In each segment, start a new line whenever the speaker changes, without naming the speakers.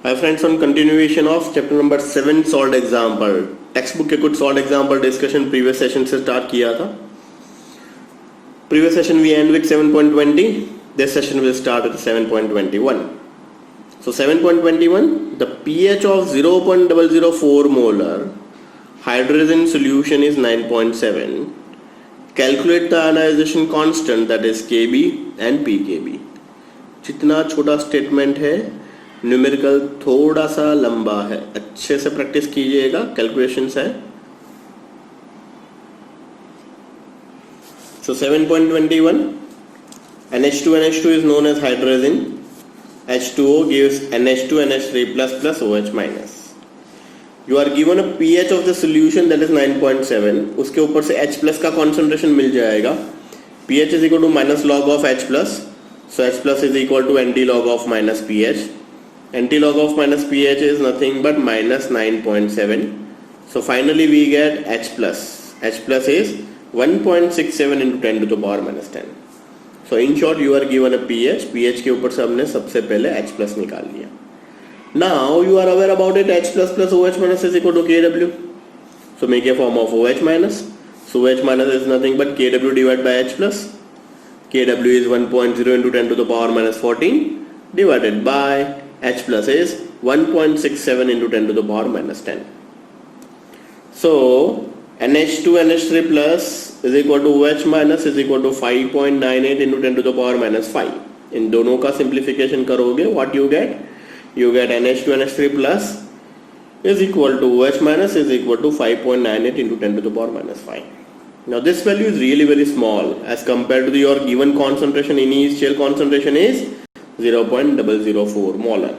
Hi friends, on continuation of chapter number 7 solved example. Text के कुछ solve example discussion previous session से start किया था. Previous session we end with 7.20. This session will start with 7.21. So 7.21, the pH of 0.004 molar hydrogen solution is 9.7. Calculate the ionization constant, that is Kb and pKb. जितना छोटा statement है, numerical थोड़ा सा लंबा है, अच्छे से प्रैक्टिस कीजिएगा. कैलकुलेशंस है. So 7.21, NH2 is known as hydrogen. H2O gives NH2 NH3 plus OH minus. You are given a pH of the solution that is 9.7. उसके ऊपर से H plus का concentration मिल जाएगा. pH is equal to minus log of H plus. So H plus is equal to NT log of minus pH. NT log of minus pH is nothing but minus 9.7. So finally we get H plus. H plus is 1.67 into 10 to the power minus 10. So in short you are given a pH. pH के ऊपर से हमने सबसे पहले H plus निकाल लिया. Now you are aware about it. H plus plus OH minus is equal to Kw. So make a form of OH minus. So OH minus is nothing but Kw divided by H plus. Kw is 1.0 into 10 to the power minus 14 divided by H plus is 1.67 into 10 to the power minus 10. So NH2 NH3 plus is equal to OH minus is equal to 5.98 into 10 to the power minus 5. इन दोनों का simplification करोगे, what you get? You get NH2 NH3 plus is equal to OH minus is equal to 5.98 into 10 to the power minus 5. Now this value is really very small as compared to your given concentration. Initial concentration is 0.004 molar.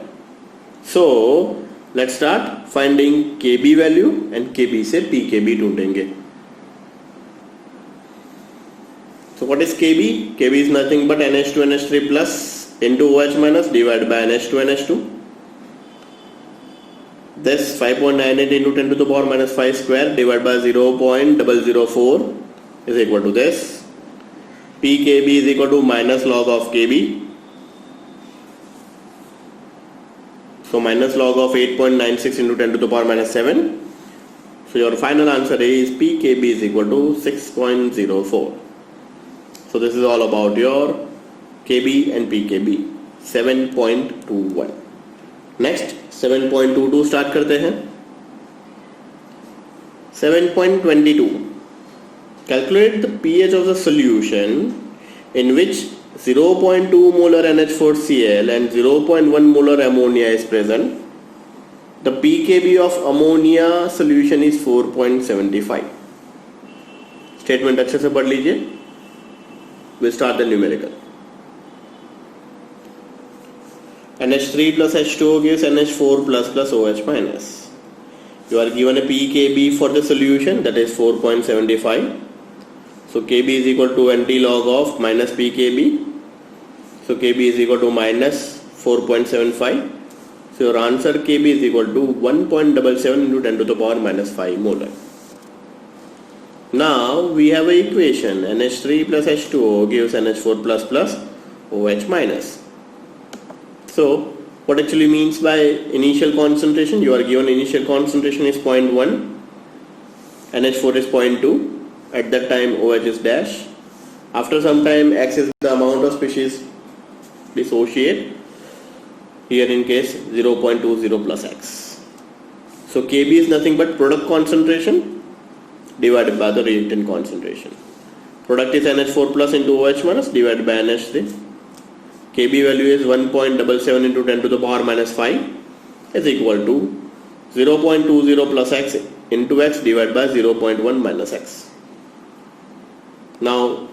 So let's start finding Kb value and Kb से pKb ढूंढेंगे. So what is Kb? Kb is nothing but NH2 NH3 plus into OH minus divided by NH2 NH2. This 5.98 into 10 to the power minus 5 square divided by 0.004 is equal to this. pKb is equal to minus log of Kb. So minus log of 8.96 into 10 to the power minus 7. So your final answer is pKb is equal to 6.04. So this is all about your Kb and pKb. 7.21. Next 7.22 start करते हैं. 7.22, calculate the pH of the solution in which 0.2 molar NH4Cl and 0.1 molar ammonia is present. The pKb of ammonia solution is 4.75. Statement अच्छे से पढ़ लीजिए. We'll start the numerical. NH3 plus H2O gives NH4 plus OH minus. You are given a pKb for the solution, that is 4.75. So Kb is equal to NT log of minus pKb. So Kb is equal to minus 4.75. So your answer Kb is equal to 1.77 into 10 to the power minus 5 molar. Now we have an equation. NH3 plus H2O gives NH4 plus OH minus. So what actually means by initial concentration? You are given initial concentration is 0.1, NH4 is 0.2, at that time OH is dash. After some time X is the amount of species dissociate, here in case 0.20 plus X. So Kb is nothing but product concentration divided by the reactant concentration. Product is NH4 plus into OH minus divided by NH3. Kb value is 1.77 into 10 to the power minus 5 is equal to 0.20 plus X into X divided by 0.1 minus X. Now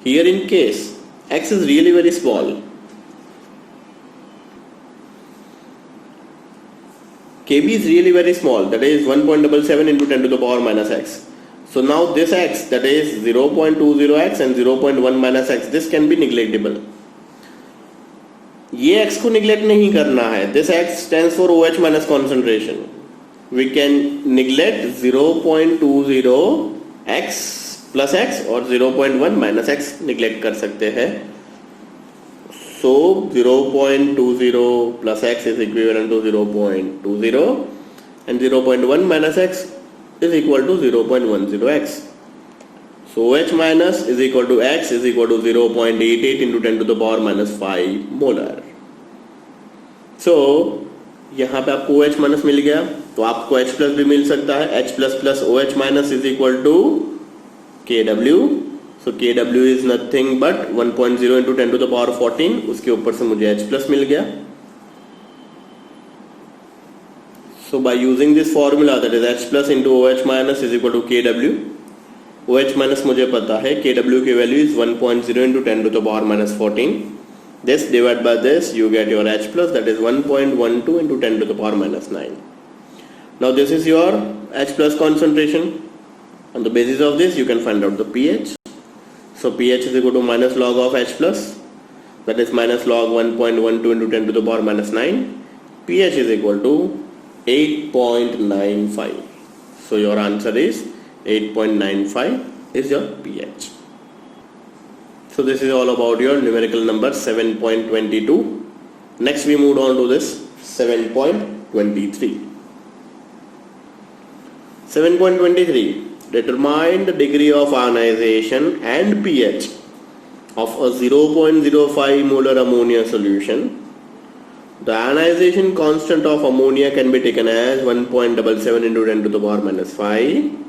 here in case X is really very small, Kb is really very small, that is 1.77 into 10 to the power minus X. So now this X, that is 0.20X and 0.1 minus X, this can be neglectable. ये X को neglect नहीं करना है. This X stands for OH minus concentration. We can neglect 0.20 X plus X और 0.1 minus X neglect कर सकते हैं. So 0.20 plus x is equivalent to 0.20 and 0.1 minus x is equal to 0.10x. So OH minus is equal to x is equal to 0.88 into 10 to the power minus 5 molar. So यहाँ पे आपको OH minus मिल गया, तो आपको H plus भी मिल सकता है. H plus plus OH minus is equal to KW. So KW is nothing but 1.0 into 10 to the power 14. उसके ऊपर से मुझे H प्लस मिल गया. So by using this formula that is H plus into OH minus is equal to KW. OH minus मुझे पता है, KW की value is 1.0 into 10 to the power minus 14. This divided by this, you get your H plus, that is 1.12 into 10 to the power minus 9. Now this is your H plus concentration. On the basis of this, you can find out the pH. So pH is equal to minus log of H plus, that is minus log 1.12 into 10 to the power minus 9. pH is equal to 8.95. So your answer is 8.95 is your pH. So this is all about your numerical number 7.22. Next we moved on to this 7.23. 7.23. Determine the degree of ionization and pH of a 0.05 molar ammonia solution. The ionization constant of ammonia can be taken as 1.77 into 10 to the power minus 5.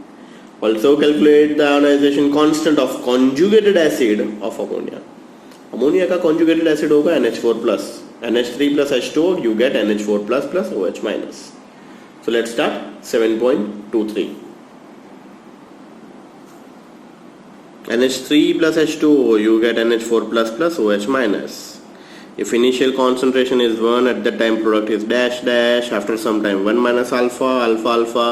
Also calculate the ionization constant of conjugated acid of ammonia. Ammonia का conjugated acid होगा NH4 plus. NH3 plus H2O, you get NH4 plus plus OH minus. So let's start 7.23. NH3 plus H2O, you get NH4 plus plus OH minus. If initial concentration is 1, at that time product is dash dash. After some time 1 minus alpha, alpha alpha.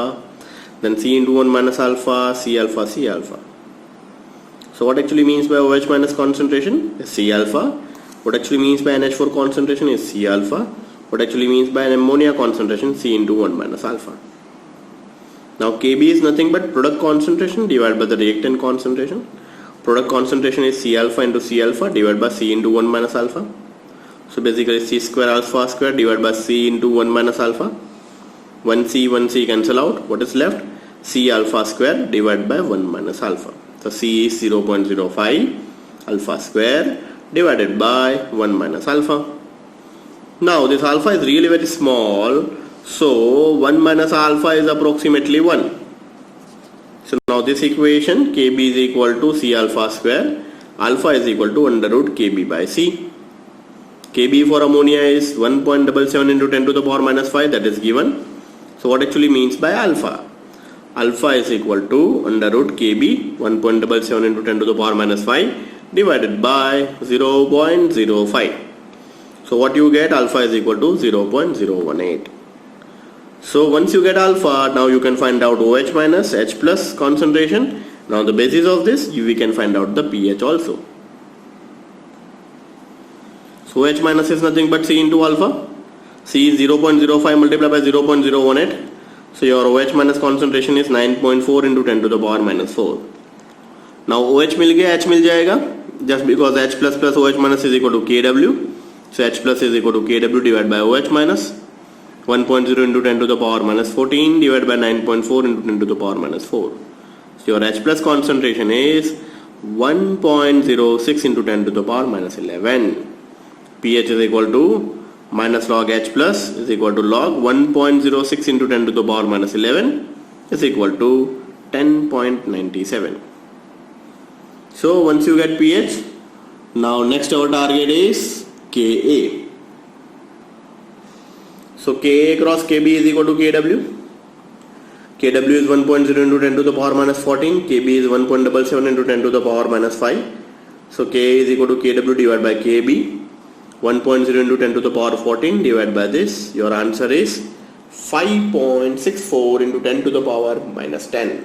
Then C into 1 minus alpha, C alpha, C alpha. So what actually means by OH minus concentration is C alpha. What actually means by NH4 concentration is C alpha. What actually means by an ammonia concentration, C into 1 minus alpha. Now Kb is nothing but product concentration divided by the reactant concentration. Product concentration is C alpha into C alpha divided by C into 1 minus alpha. So basically C square alpha square divided by C into 1 minus alpha. 1C cancel out. What is left? C alpha square divided by 1 minus alpha. So C is 0.05 alpha square divided by 1 minus alpha. Now this alpha is really very small. So 1 minus alpha is approximately 1. So now this equation Kb is equal to C alpha square. Alpha is equal to under root Kb by C. Kb for ammonia is 1.77 into 10 to the power minus 5, that is given. So what actually means by alpha? Alpha is equal to under root Kb 1.77 into 10 to the power minus 5 divided by 0.05. So what you get? Alpha is equal to 0.018. So once you get alpha, now you can find out OH minus H plus concentration. Now on the basis of this, we can find out the pH also. So OH minus is nothing but C into alpha. C is 0.05 multiplied by 0.018. So your OH minus concentration is 9.4 into 10 to the power minus 4. Now OH मिल गया, H मिल जाएगा. Just because H plus plus OH minus is equal to KW. So H plus is equal to KW divided by OH minus 1.0 into 10 to the power minus 14 divided by 9.4 into 10 to the power minus 4. So your H plus concentration is 1.06 into 10 to the power minus 11. pH is equal to minus log H plus is equal to log 1.06 into 10 to the power minus 11 is equal to 10.97. So once you get pH, now next our target is Ka. So Ka cross Kb is equal to Kw. Kw is 1.0 into 10 to the power minus 14. Kb is 1.77 into 10 to the power minus 5. So Ka is equal to Kw divided by Kb. 1.0 into 10 to the power 14 divided by this. Your answer is 5.64 into 10 to the power minus 10.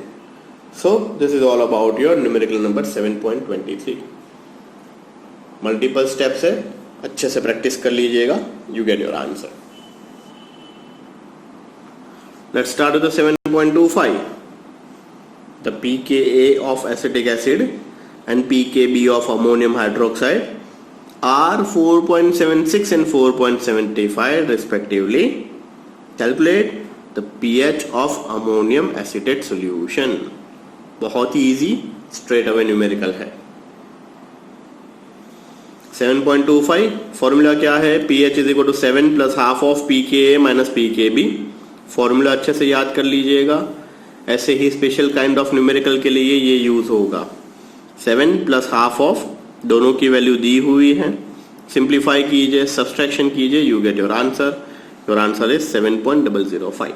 So this is all about your numerical number 7.23. Multiple steps है, अच्छे से practice कर लीजिएगा. You get your answer. Let's start with the 7.25. The pKa of acetic acid and pKb of ammonium hydroxide are 4.76 and 4.75 respectively. Calculate the pH of ammonium acetate solution. बहुत ही easy, straight away numerical है. 7.25 formula क्या है? pH is equal to 7 plus half of pKa minus pKb. Formula अच्छे से याद कर लीजिएगा, ऐसे ही स्पेशल काइंड ऑफ न्यूमेरिकल के लिए ये यूज होगा. 7 प्लस हाफ ऑफ, दोनों की वैल्यू दी हुई है, सिंप्लीफाई कीजिए, सब्सट्रैक्शन कीजिए, you get your answer. Your answer is 7.005.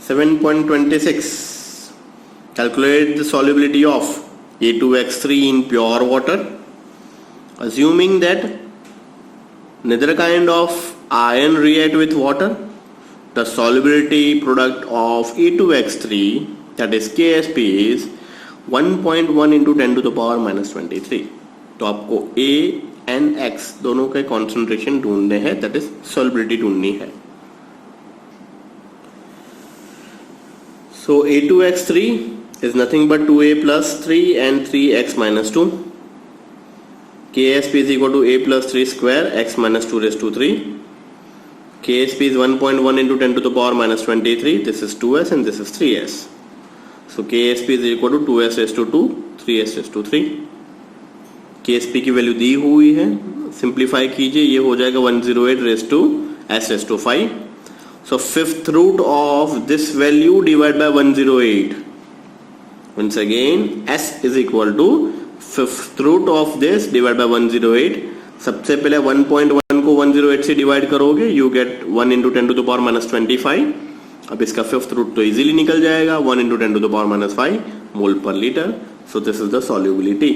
7.26 calculate the solubility of A2X3 in pure water, assuming that neither kind of ion react with water. The solubility product of A2X3, that is KSP, is 1.1 into 10 to the power minus 23. तो आपको A and X दोनों के concentration ढूंढने हैं, that is solubility ढूंढनी है. So A2X3 is nothing but 2A plus 3 and 3X minus 2. KSP is equal to A plus 3 square X minus 2 raised to 3. KSP is 1.1 into 10 to the power minus 23. This is 2s and this is 3s. So KSP is equal to 2s raised to 2, 3s raised to 3. KSP की value दी हुई है, simplify कीजिए, ये हो जाएगा 108 raised to s raised to 5. So fifth root of this value divided by 108. Once again, s is equal to fifth root of this divided by 108. सबसे पहले 1.1 को 108 से डिवाइड करोगे, you get 1 into 10 to the power minus 25. अब इसका fifth root तो easily निकल जाएगा, 1 into 10 to the power minus 5 mole per litre. So this is the solubility.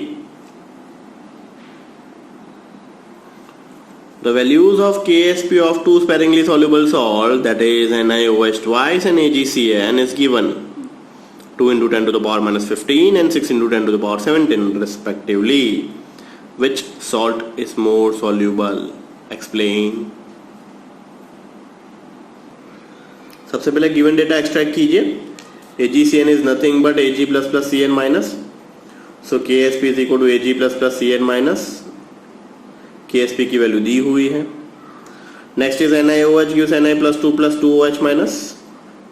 The values of KSP of two sparingly soluble salt, that is NiOH twice and AgCN, is given 2 into 10 to the power minus 15 and 6 into 10 to the power 17 respectively. Which salt is more soluble? Explain. सबसे पहले given data extract कीजिए. AgCN is nothing but Ag plus plus Cn minus. So KSP is equal to Ag plus plus Cn minus. KSP की value दी हुई है. Next is NiOH gives Ni plus 2 plus 2OH minus.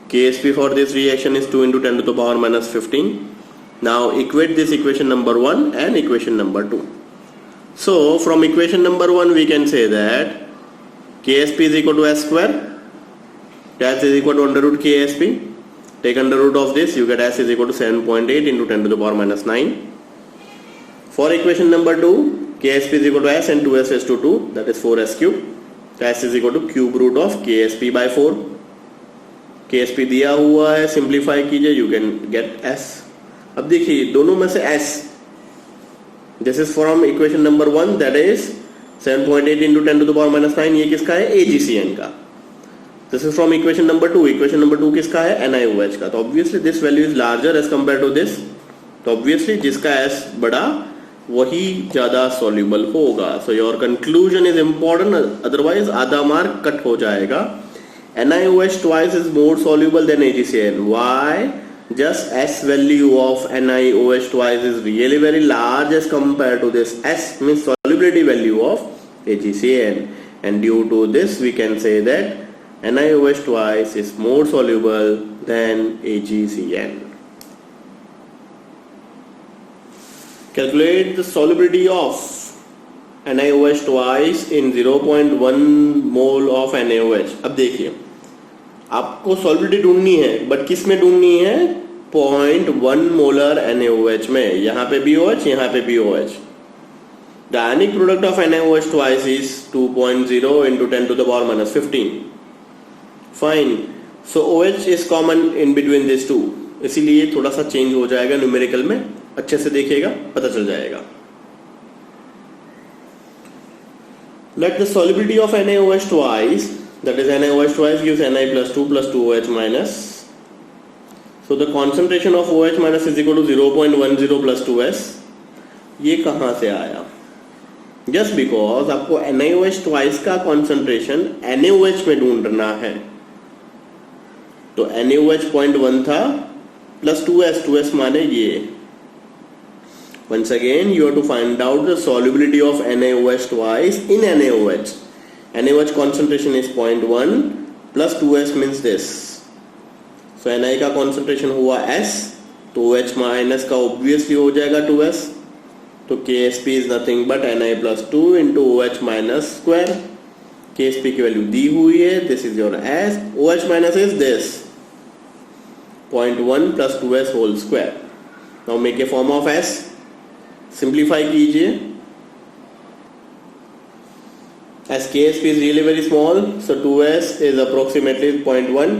KSP for this reaction is 2 into 10 to the power minus 15. Now equate this equation number 1 and equation number 2. So from equation number 1 we can say that KSP is equal to S square. S is equal to under root KSP. Take under root of this, you get S is equal to 7.8 into 10 to the power minus 9. For equation number 2, KSP is equal to S and 2S raised to 2, that is 4S cube. S is equal to cube root of KSP by 4. KSP दिया हुआ है, simplify कीजिए, you can get S. अब देखिए दोनों में से S, this is from equation number 1, that is 7.8 into 10 to the power minus 9. ये किसका है? AgCN का. This is from equation number 2. equation number 2 किसका है? NiOH का. तो obviously this value is larger as compared to this. तो obviously जिसका S बड़ा वही ज्यादा soluble होगा. So your conclusion is important, otherwise आधा मार्क कट हो जाएगा. NiOH twice is more soluble than AgCN. Why? Just S value of NiOH twice is really very large as compared to this S means solubility value of AgCN, and due to this we can say that NiOH twice is more soluble than AgCN. Calculate the solubility of NiOH twice in 0.1 mole of NaOH. अब देखिए आपको solubility ढूंढनी है, but किस में ढूंढनी है? 0.1 molar NaOH में. यहाँ पे BOH, यहाँ पे BOH. The ionic product of NaOH twice is 2.0 into 10 to the power minus 15. Fine. So OH is common in between these two. इसीलिए थोड़ा सा चेंज हो जाएगा न्यूमेरिकल में. अच्छे से देखिएगा, पता चल जाएगा. Let the solubility of NaOH twice, that is NaOH twice gives Na plus 2 plus 2OH minus. So the concentration of OH minus is equal to 0.10 plus 2S. ये कहाँ से आया? Just because आपको NaOH twice का concentration NaOH में ढूंढना है. तो NaOH 0.1 था plus 2S, 2S माने ये. Once again, you have to find out the solubility of NaOH twice in NaOH. NaOH concentration is 0.1 plus 2S means this. So Na का concentration हुआ S, तो OH minus का obviously हो जाएगा 2S. तो KSP is nothing but Na plus 2 into OH minus square. KSP की value दी हुई है. This is your S. OH minus is this 0.1 plus 2S whole square. Now make a form of S. Simplify कीजिए. As KSP is really very small, so 2S is approximately 0.1.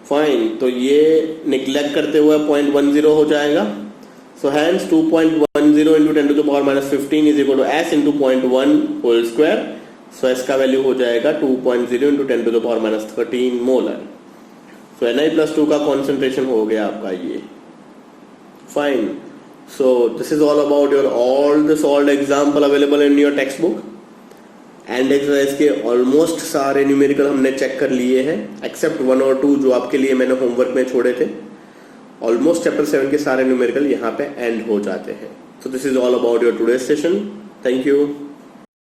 Fine, तो ये neglect करते हुए 0.10 हो जाएगा. So hence 2.10 into 10 to the power minus 15 is equal to S into 0.1 whole square. So S का value हो जाएगा 2.0 into 10 to the power minus 13 molar. So Na plus 2 का कॉन्सेंट्रेशन हो गया आपका ये. Fine. So this is all about your all the solved example available in your textbook. And exercise के almost सारे न्यूमेरिकल हमने चेक कर लिए हैं एक्सेप्ट 1 और 2 जो आपके लिए मैंने होमवर्क में छोड़े थे. ऑलमोस्ट चैप्टर 7 के सारे न्यूमेरिकल यहाँ पे एंड हो जाते हैं. सो this is all about your today session. Thank you.